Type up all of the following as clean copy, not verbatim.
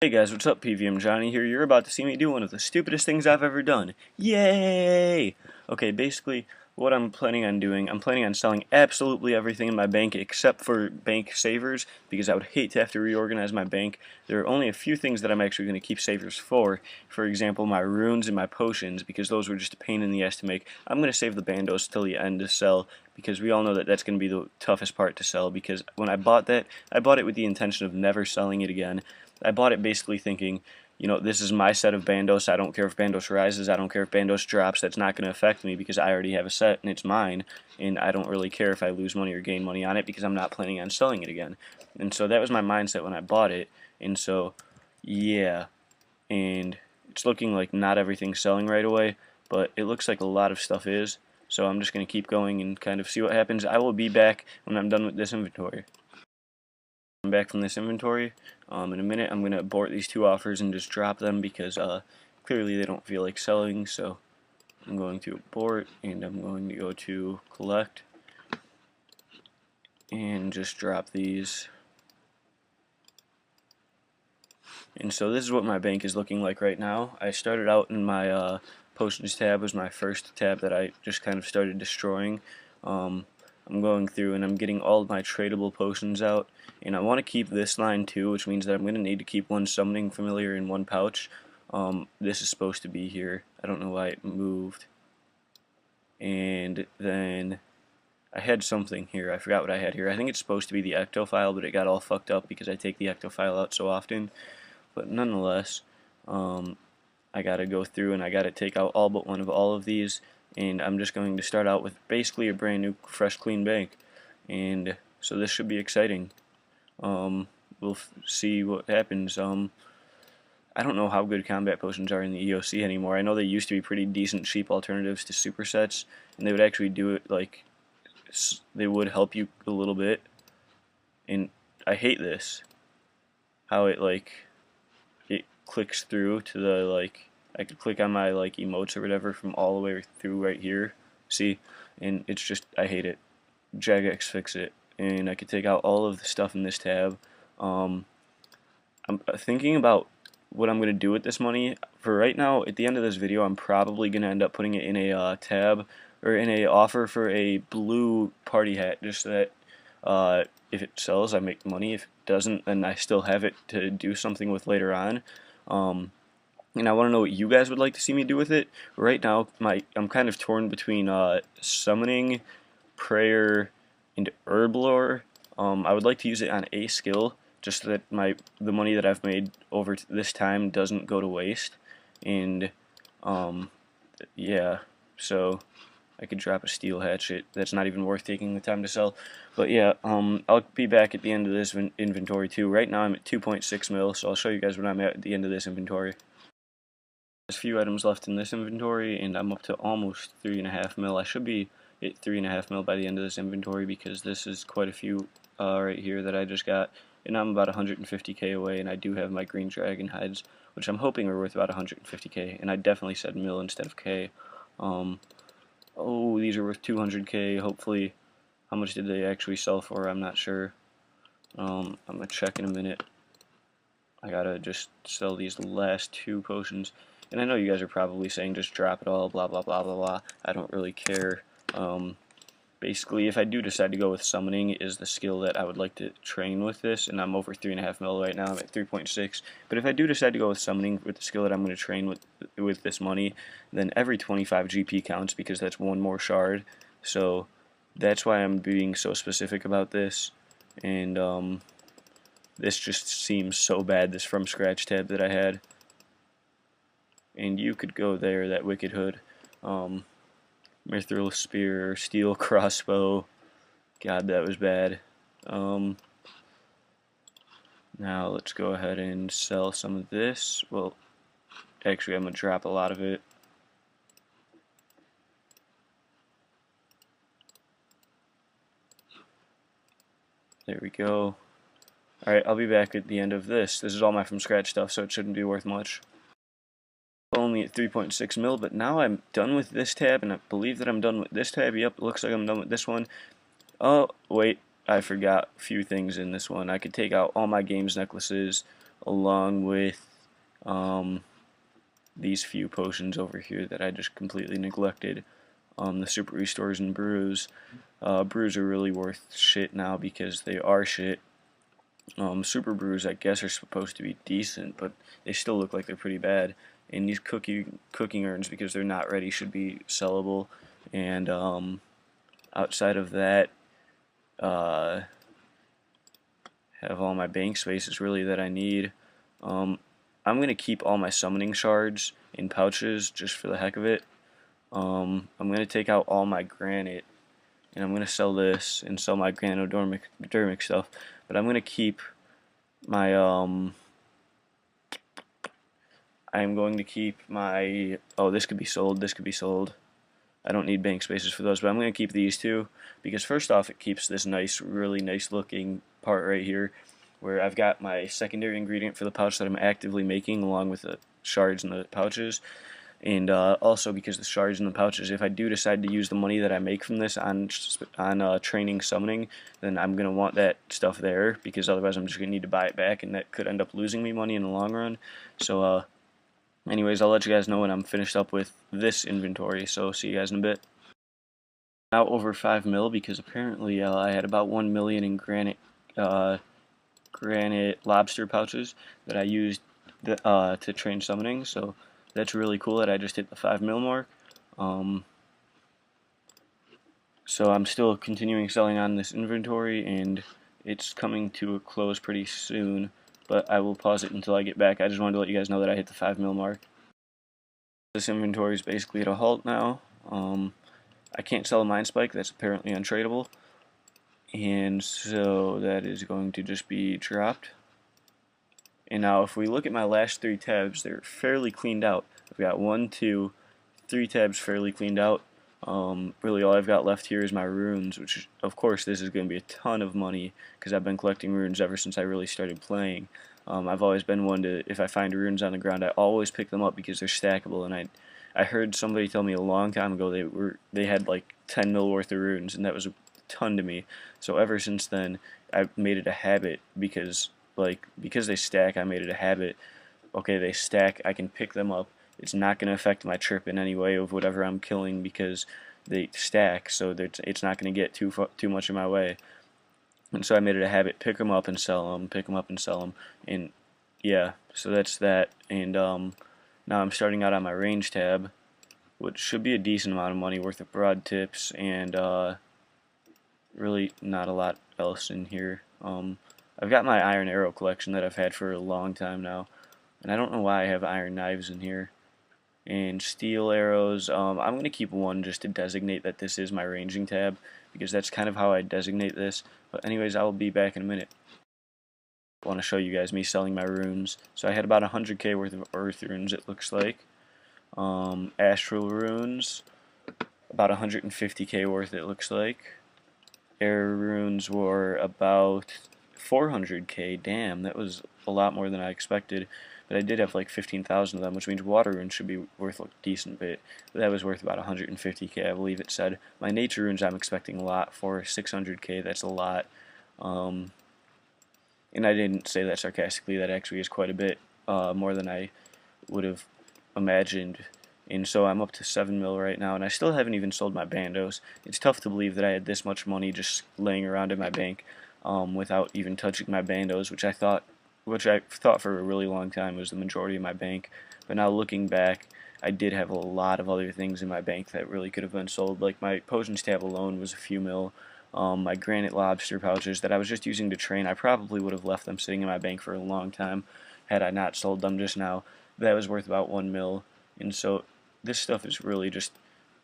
Hey guys, what's up? PVMJohnny here. You're about to see me do one of the stupidest things I've ever done. Yay! Okay, basically, what I'm planning on doing, I'm planning on selling absolutely everything in my bank except for bank savers, because I would hate to have to reorganize my bank. There are only a few things that I'm actually going to keep savers for. For example, my runes and my potions, because those were just a pain in the ass to make. I'm going to save the bandos till the end to sell, because we all know that that's going to be the toughest part to sell, because when I bought that, I bought it with the intention of never selling it again. I bought it basically thinking, you know, this is my set of bandos. I don't care if bandos rises. I don't care if bandos drops. That's not going to affect me because I already have a set and it's mine. And I don't really care if I lose money or gain money on it because I'm not planning on selling it again. And so that was my mindset when I bought it. And so, yeah. And it's looking like not everything's selling right away, but it looks like a lot of stuff is. So I'm just going to keep going and kind of see what happens. I will be back when I'm done with this inventory. I'm back from this inventory. In a minute I'm going to abort these two offers and just drop them because clearly they don't feel like selling, so I'm going to abort and I'm going to go to collect and just drop these. And so this is what my bank is looking like right now. I started out in my potions tab was my first tab that I just kind of started destroying. I'm going through and I'm getting all of my tradable potions out, and I want to keep this line too, which means that I'm going to need to keep one summoning familiar in one pouch. This is supposed to be here. I don't know why it moved. And then I had something here. I forgot what I had here. I think it's supposed to be the ecto file, but it got all fucked up because I take the ecto file out so often. But nonetheless, I gotta go through and I gotta take out all but one of all of these, and I'm just going to start out with basically a brand new fresh clean bank, and so this should be exciting. We'll see what happens. I don't know how good combat potions are in the EOC anymore. I know they used to be pretty decent cheap alternatives to supersets, and they would actually do it like they would help you a little bit, and I hate this, how it clicks through to the I could click on my emotes or whatever from all the way through right here. See, and it's just I hate it. Jagex fix it, and I could take out all of the stuff in this tab. I'm thinking about what I'm gonna do with this money. For right now, at the end of this video, I'm probably gonna end up putting it in a tab or in a offer for a blue party hat, just so that if it sells, I make money. If it doesn't, then I still have it to do something with later on. And I want to know what you guys would like to see me do with it. Right now, I'm kind of torn between summoning, prayer, and herblore. I would like to use it on a skill, just so that the money that I've made over this time doesn't go to waste. And yeah, so I could drop a steel hatchet. That's not even worth taking the time to sell. But yeah, I'll be back at the end of this inventory too. Right now I'm at 2.6 mil, so I'll show you guys what I'm at the end of this inventory. There's a few items left in this inventory, and I'm up to almost 3.5 mil. I should be at 3.5 mil by the end of this inventory because this is quite a few right here that I just got. And I'm about 150k away, and I do have my green dragon hides, which I'm hoping are worth about 150k. And I definitely said mil instead of k. Oh, these are worth 200k. Hopefully, how much did they actually sell for? I'm not sure. I'm gonna check in a minute. I gotta just sell these last two potions. And I know you guys are probably saying just drop it all, blah blah blah blah blah. I don't really care. Basically, if I do decide to go with summoning, is the skill that I would like to train with this, and I'm over 3.5 mil right now. I'm at 3.6. But if I do decide to go with summoning with the skill that I'm going to train with this money, then every 25 GP counts because that's one more shard. So that's why I'm being so specific about this. And this just seems so bad. This from scratch tab that I had, and you could go there. That wicked hood. Mithril spear, steel crossbow. God, that was bad. Now let's go ahead and sell some of this. Well, actually, I'm gonna drop a lot of it. There we go. Alright, I'll be back at the end of this. This is all my from scratch stuff, so it shouldn't be worth much. Only at 3.6 mil, but now I'm done with this tab, and I believe that I'm done with this tab. Yep, looks like I'm done with this one. Oh, wait, I forgot a few things in this one. I could take out all my games necklaces, along with these few potions over here that I just completely neglected. The Super Restores and Brews. Brews are really worth shit now because they are shit. Super Brews, I guess, are supposed to be decent, but they still look like they're pretty bad. And these cooking urns, because they're not ready, should be sellable. And outside of that, uh, have all my bank spaces really that I need. I'm gonna keep all my summoning shards in pouches just for the heck of it. I'm gonna take out all my granite, and I'm gonna sell this and sell my granodiormic stuff. But I'm gonna keep my I'm going to keep my, oh, this could be sold, this could be sold. I don't need bank spaces for those, but I'm going to keep these two because first off, it keeps this nice, really nice looking part right here where I've got my secondary ingredient for the pouch that I'm actively making along with the shards and the pouches. And also because the shards and the pouches, if I do decide to use the money that I make from this on training summoning, then I'm going to want that stuff there because otherwise I'm just going to need to buy it back, and that could end up losing me money in the long run. So anyways, I'll let you guys know when I'm finished up with this inventory, so see you guys in a bit. Now over 5 mil because apparently I had about 1 million in granite lobster pouches that I used to train summoning, so that's really cool that I just hit the 5 mil mark. So I'm still continuing selling on this inventory, and it's coming to a close pretty soon, but I will pause it until I get back. I just wanted to let you guys know that I hit the 5 mil mark. This inventory is basically at a halt now. I can't sell a Mind Spike, that's apparently untradeable, and so that is going to just be dropped. And now if we look at my last 3 tabs, they're fairly cleaned out. I've got 1, 2, 3 tabs fairly cleaned out. Really all I've got left here is my runes, which of course this is going to be a ton of money because I've been collecting runes ever since I really started playing. I've always been one to, if I find runes on the ground, I always pick them up because they're stackable, and I heard somebody tell me a long time ago they had like 10 mil worth of runes, and that was a ton to me. So ever since then I've made it a habit because they stack. I made it a habit. Okay, they stack, I can pick them up. It's not going to affect my trip in any way of whatever I'm killing because they stack, so it's not going to get too much in my way. And so I made it a habit, pick them up and sell them, pick them up and sell them, and yeah, so that's that. And now I'm starting out on my range tab, which should be a decent amount of money worth of broad tips, and really not a lot else in here. I've got my iron arrow collection that I've had for a long time now, and I don't know why I have iron knives in here. And steel arrows, I'm going to keep one just to designate that this is my ranging tab, because that's kind of how I designate this. But anyways, I will be back in a minute. I want to show you guys me selling my runes. So I had about 100k worth of earth runes, it looks like. Astral runes, about 150k worth, it looks like. Air runes were about 400k. Damn, that was a lot more than I expected. But I did have like 15,000 of them, which means water runes should be worth a decent bit. But that was worth about 150k, I believe it said. My nature runes I'm expecting a lot for, 600k, that's a lot. And I didn't say that sarcastically, that actually is quite a bit more than I would have imagined. And so I'm up to 7 mil right now, and I still haven't even sold my bandos. It's tough to believe that I had this much money just laying around in my bank without even touching my bandos, which I thought for a really long time was the majority of my bank. But now looking back, I did have a lot of other things in my bank that really could have been sold. Like my potions tab alone was a few mil. My granite lobster pouches that I was just using to train, I probably would have left them sitting in my bank for a long time had I not sold them just now. That was worth about 1 mil. And so this stuff is really just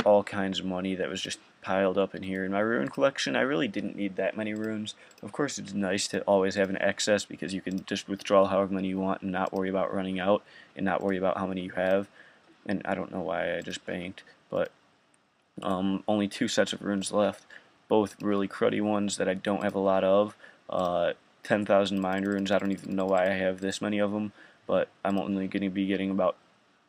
all kinds of money that was just piled up in here. In my rune collection, I really didn't need that many runes. Of course, it's nice to always have an excess because you can just withdraw however many you want and not worry about running out and not worry about how many you have. And I don't know why I just banked, but only 2 sets of runes left. Both really cruddy ones that I don't have a lot of. 10,000 mind runes, I don't even know why I have this many of them, but I'm only going to be getting about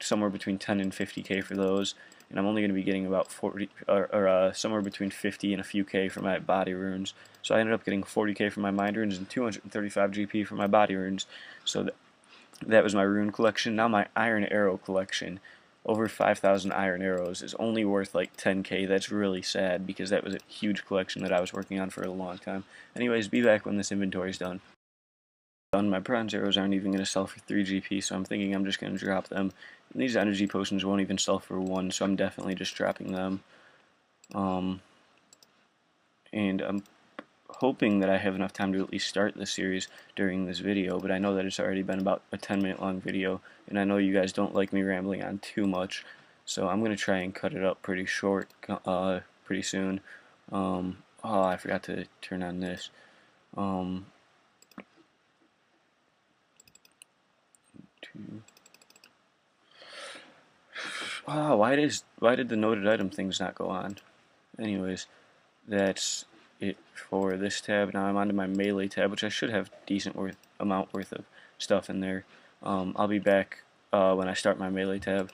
somewhere between 10 and 50k for those, and I'm only going to be getting about 40 or somewhere between 50 and a few k for my body runes. So I ended up getting 40k for my mind runes and 235 GP for my body runes. So That was my rune collection. Now my iron arrow collection, over 5,000 iron arrows, is only worth like 10k. That's really sad because that was a huge collection that I was working on for a long time. Anyways, be back when this inventory's done. My bronze arrows aren't even going to sell for 3 GP, so I'm thinking I'm just going to drop them. And these energy potions won't even sell for 1, so I'm definitely just dropping them. And I'm hoping that I have enough time to at least start this series during this video, but I know that it's already been about a 10-minute long video, and I know you guys don't like me rambling on too much, so I'm going to try and cut it up pretty short pretty soon. Oh, I forgot to turn on this. Oh, why did the noted item things not go on? Anyways, that's it for this tab. Now I'm onto my melee tab, which I should have decent amount worth of stuff in there. I'll be back when I start my melee tab.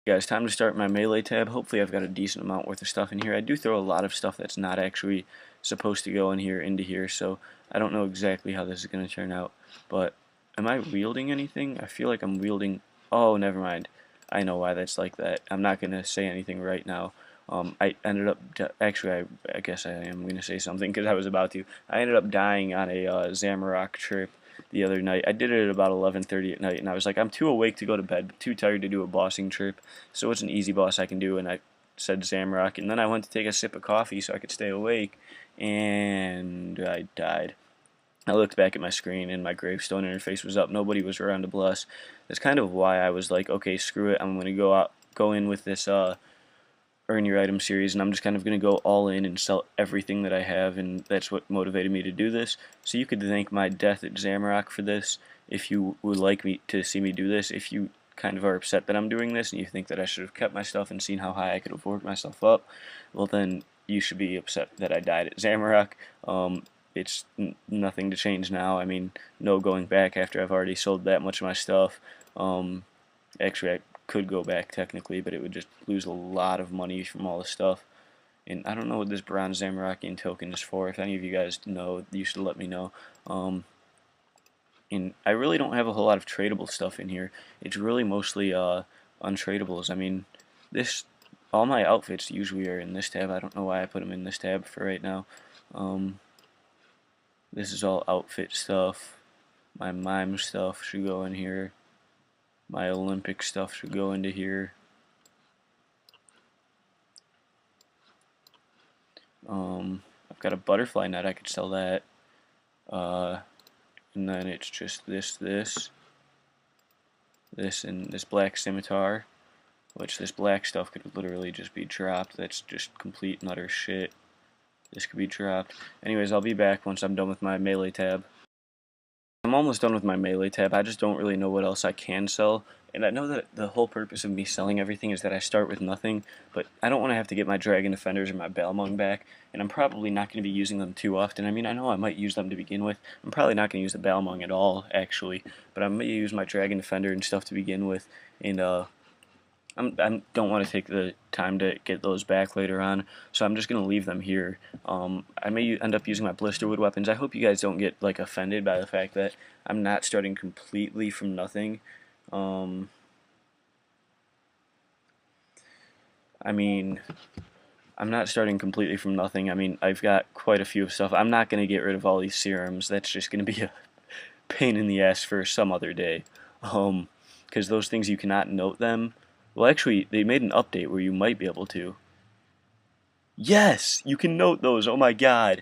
Guys, time to start my melee tab. Hopefully I've got a decent amount worth of stuff in here. I do throw a lot of stuff that's not actually supposed to go in here into here, so I don't know exactly how this is going to turn out. But am I wielding anything? I feel like I'm wielding... Oh, never mind. I know why that's like that. I'm not going to say anything right now. I ended up... Actually, I guess I am going to say something because I was about to. I ended up dying on a Zamorak trip the other night. I did it at about 11:30 at night, and I was like, I'm too awake to go to bed, but too tired to do a bossing trip, so it's an easy boss I can do, and I said Zamorak, and then I went to take a sip of coffee so I could stay awake, and I died. I looked back at my screen, and my gravestone interface was up. Nobody was around to bless. That's kind of why I was like, okay, screw it, I'm going to go in with this earn your item series, and I'm just kind of going to go all in and sell everything that I have, and that's what motivated me to do this. So you could thank my death at Zamorak for this if you would like me to see me do this. If you kind of are upset that I'm doing this and you think that I should have kept my stuff and seen how high I could have worked myself up, well then you should be upset that I died at Zamorak. It's nothing to change now. I mean, no going back after I've already sold that much of my stuff. Actually, I could go back technically, but it would just lose a lot of money from all the stuff. And I don't know what this bronze Zamorakian token is for. If any of you guys know, you should let me know. And I really don't have a whole lot of tradable stuff in here. It's really mostly untradables. I mean, all my outfits usually are in this tab. I don't know why I put them in this tab for right now. This is all outfit stuff. My mime stuff should go in here. My Olympic stuff should go into here. I've got a butterfly net, I could sell that. And then it's just this, and this black scimitar, which this black stuff could literally just be dropped. That's just complete and utter shit. This could be dropped. Anyways, I'll be back once I'm done with my melee tab. I'm almost done with my melee tab. I just don't really know what else I can sell. And I know that the whole purpose of me selling everything is that I start with nothing, but I don't want to have to get my Dragon Defenders or my Balmung back, and I'm probably not going to be using them too often. I mean, I know I might use them to begin with. I'm probably not going to use the Balmung at all, actually, but I'm going to use my Dragon Defender and stuff to begin with, and I don't want to take the time to get those back later on, so I'm just going to leave them here. I may end up using my Blisterwood weapons. I hope you guys don't get like offended by the fact that I'm not starting completely from nothing. I mean, I'm not starting completely from nothing. I mean, I've got quite a few of stuff. I'm not going to get rid of all these serums. That's just going to be a pain in the ass for some other day. Because those things you cannot note them. Well, actually, they made an update where you might be able to. Yes! You can note those! Oh my god!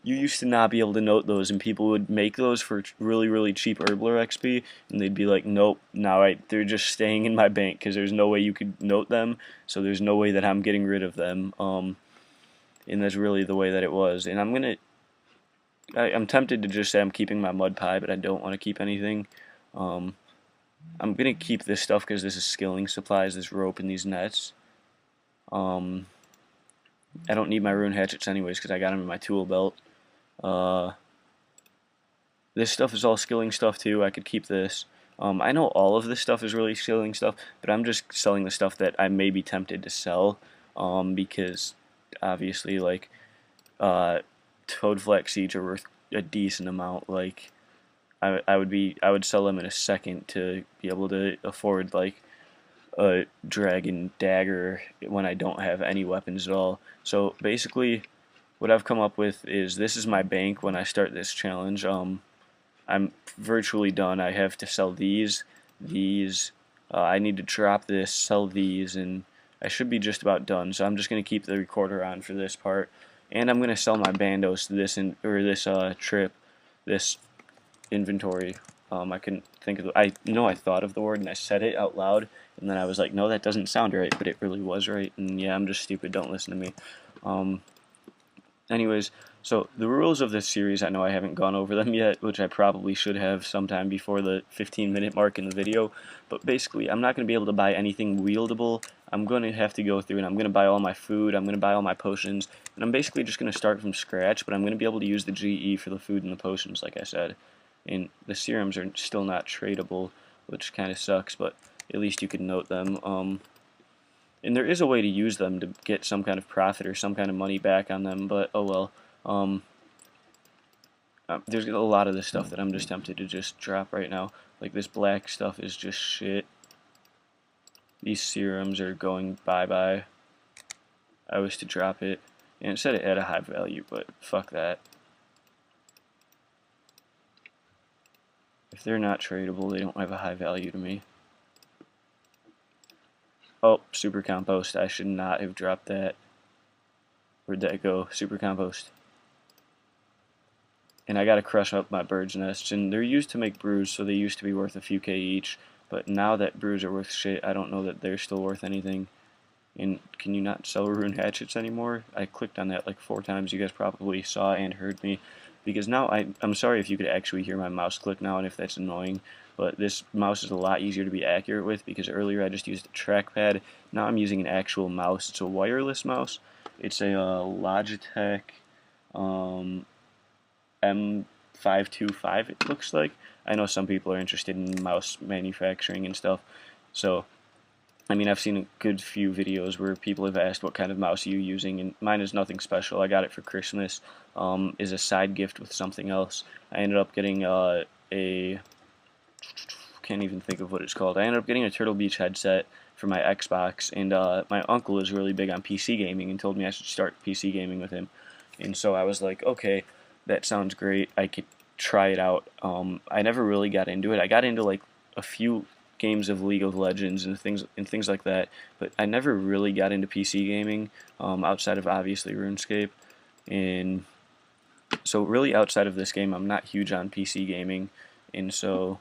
You used to not be able to note those, and people would make those for really, really cheap Herbler XP, and they'd be like, nope, they're just staying in my bank, because there's no way you could note them, so there's no way that I'm getting rid of them, and that's really the way that it was. And I'm tempted to just say I'm keeping my mud pie, but I don't want to keep anything. I'm gonna keep this stuff because this is skilling supplies, this rope and these nets. I don't need my rune hatchets anyways because I got them in my tool belt. This stuff is all skilling stuff too. I could keep this. I know all of this stuff is really skilling stuff, but I'm just selling the stuff that I may be tempted to sell, because obviously, like, Toad Flax Seeds are worth a decent amount. Like, I would sell them in a second to be able to afford like a dragon dagger when I don't have any weapons at all. So basically, what I've come up with is this is my bank when I start this challenge. I'm virtually done. I have to sell these. I need to drop this, sell these, and I should be just about done. So I'm just gonna keep the recorder on for this part, and I'm gonna sell my bandos to this this trip, this inventory. I couldn't think of I know I thought of the word and I said it out loud, and then I was like, no, that doesn't sound right, but it really was right. And yeah, I'm just stupid. Don't listen to me. Anyways, so the rules of this series, I know I haven't gone over them yet, which I probably should have sometime before the 15-minute mark in the video, but basically I'm not going to be able to buy anything wieldable. I'm going to have to go through and I'm going to buy all my food, I'm going to buy all my potions, and I'm basically just going to start from scratch, but I'm going to be able to use the GE for the food and the potions, like I said. And the serums are still not tradable, which kind of sucks, but at least you can note them. And there is a way to use them to get some kind of profit or some kind of money back on them, but oh well. There's a lot of this stuff that I'm just tempted to just drop right now. Like this black stuff is just shit. These serums are going bye-bye. I wish to drop it. And it said it had a high value, but fuck that. If they're not tradable, they don't have a high value to me. Oh, super compost. I should not have dropped that. Where'd that go? Super compost. And I gotta crush up my bird's nests. And they're used to make brews, so they used to be worth a few K each. But now that brews are worth shit, I don't know that they're still worth anything. And can you not sell rune hatchets anymore? I clicked on that like 4 times. You guys probably saw and heard me. Because now I'm sorry if you could actually hear my mouse click now and if that's annoying. But this mouse is a lot easier to be accurate with because earlier I just used a trackpad. Now I'm using an actual mouse. It's a wireless mouse. It's a Logitech M525 it looks like. I know some people are interested in mouse manufacturing and stuff. So, I mean, I've seen a good few videos where people have asked what kind of mouse are you using, and mine is nothing special. I got it for Christmas. Is a side gift with something else. I ended up getting can't even think of what it's called. I ended up getting a Turtle Beach headset for my Xbox, and my uncle is really big on PC gaming and told me I should start PC gaming with him. And so I was like, okay, that sounds great. I could try it out. I never really got into it. I got into like a few games of League of Legends and things like that, but I never really got into PC gaming outside of obviously RuneScape. And so really outside of this game, I'm not huge on PC gaming. And so,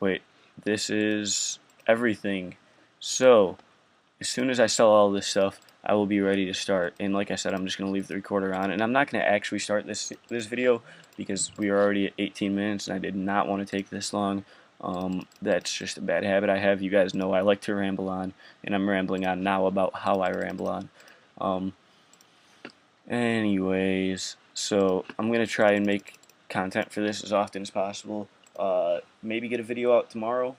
wait, this is everything. So, as soon as I sell all this stuff, I will be ready to start. And like I said, I'm just going to leave the recorder on. And I'm not going to actually start this video because we are already at 18 minutes and I did not want to take this long. That's just a bad habit I have. You guys know I like to ramble on, and I'm rambling on now about how I ramble on. Anyways, so I'm going to try and make content for this as often as possible. Maybe get a video out tomorrow.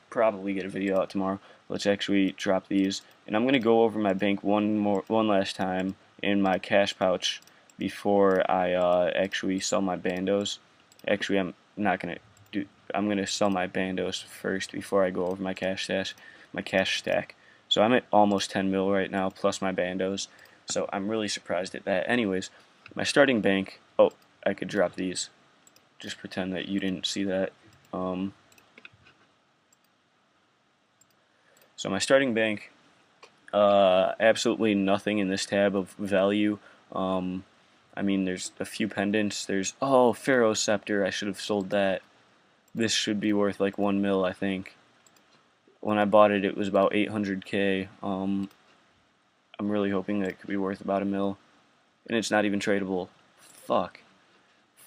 Probably get a video out tomorrow. Let's actually drop these, and I'm gonna go over my bank one last time in my cash pouch before I actually sell my bandos. Actually, I'm not gonna do. I'm gonna sell my bandos first before I go over my cash stack. So I'm at almost 10 mil right now plus my bandos. So I'm really surprised at that. Anyways, my starting bank. Oh, I could drop these. Just pretend that you didn't see that. So my starting bank, absolutely nothing in this tab of value. I mean, there's a few pendants. There's, oh, Pharaoh Scepter. I should have sold that. This should be worth like 1 mil, I think. When I bought it, it was about 800K. I'm really hoping that it could be worth about 1 mil. And it's not even tradable. Fuck.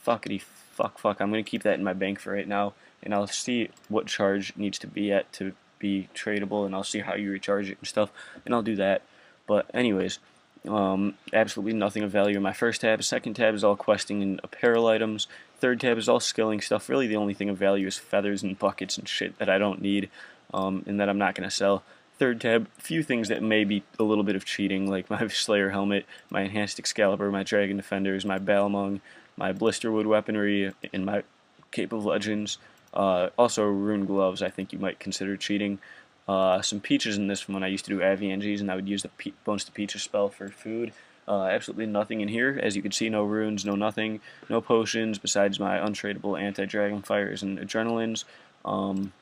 Fuckity fuck. I'm going to keep that in my bank for right now. And I'll see what charge needs to be at to be tradable, and I'll see how you recharge it and stuff, and I'll do that. But anyways, absolutely nothing of value in my first tab. Second tab is all questing and apparel items. Third tab is all skilling stuff. Really the only thing of value is feathers and buckets and shit that I don't need, and that I'm not going to sell. Third tab, a few things that may be a little bit of cheating, like my Slayer helmet, my Enhanced Excalibur, my Dragon Defenders, my Balmung, my Blisterwood weaponry, and my Cape of Legends. Also rune gloves, I think you might consider cheating. Some peaches in this one. I used to do AVNGs, and I would use the bonus to peaches spell for food. Absolutely nothing in here. As you can see, no runes, no nothing, no potions besides my untradeable anti-dragon fires and adrenalines, and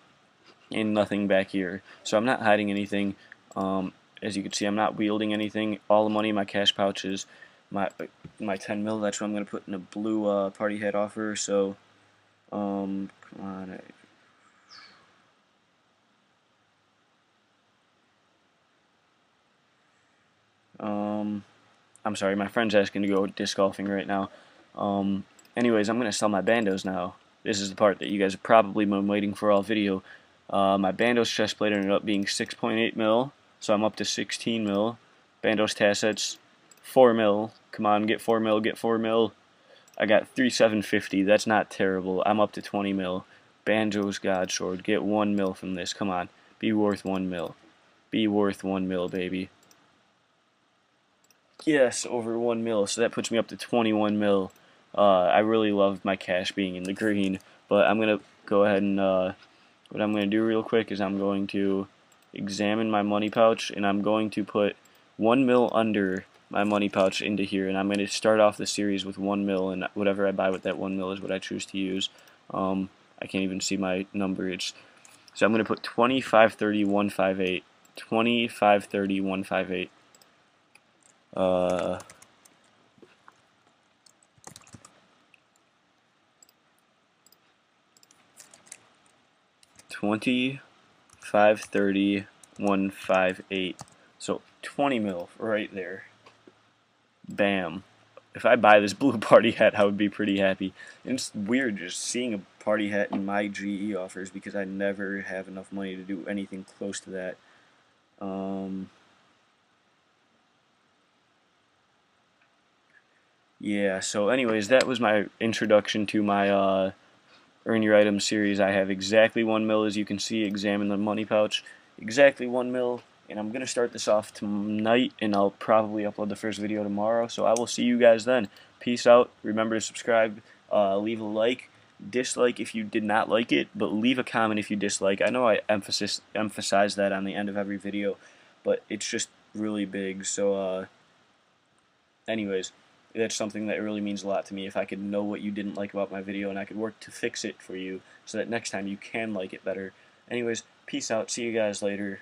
nothing back here. So I'm not hiding anything. As you can see, I'm not wielding anything. All the money in my cash pouch is my 10 mil. That's what I'm going to put in a blue party hat offer. So, come on. I'm sorry, my friend's asking to go disc golfing right now. Anyways, I'm going to sell my bandos now. This is the part that you guys have probably been waiting for all video. My bandos chest plate ended up being 6.8 mil, so I'm up to 16 mil. Bandos tassets, 4 mil. Come on, get 4 mil, get 4 mil. I got 3,750. That's not terrible. I'm up to 20 mil. Banjo's God Sword, get 1 mil from this. Come on, be worth 1 mil. Be worth 1 mil, baby. Yes, over 1 mil, so that puts me up to 21 mil. I really love my cash being in the green, but I'm going to go ahead and, what I'm going to do real quick is I'm going to examine my money pouch, and I'm going to put 1 mil under my money pouch into here, and I'm going to start off the series with 1 mil, and whatever I buy with that 1 mil is what I choose to use. I can't even see my number. So I'm going to put 2530 158, 2530 158. 2530 158. So 20 mil right there. Bam. If I buy this blue party hat, I would be pretty happy. And it's weird just seeing a party hat in my GE offers because I never have enough money to do anything close to that. Yeah, so anyways, that was my introduction to my Earn Your Items series. I have exactly 1 mil, as you can see. Examine the money pouch. Exactly 1 mil, and I'm going to start this off tonight, and I'll probably upload the first video tomorrow, so I will see you guys then. Peace out. Remember to subscribe, leave a like, dislike if you did not like it, but leave a comment if you dislike. I know I emphasize that on the end of every video, but it's just really big, so anyways, that's something that really means a lot to me. If I could know what you didn't like about my video and I could work to fix it for you so that next time you can like it better. Anyways, peace out. See you guys later.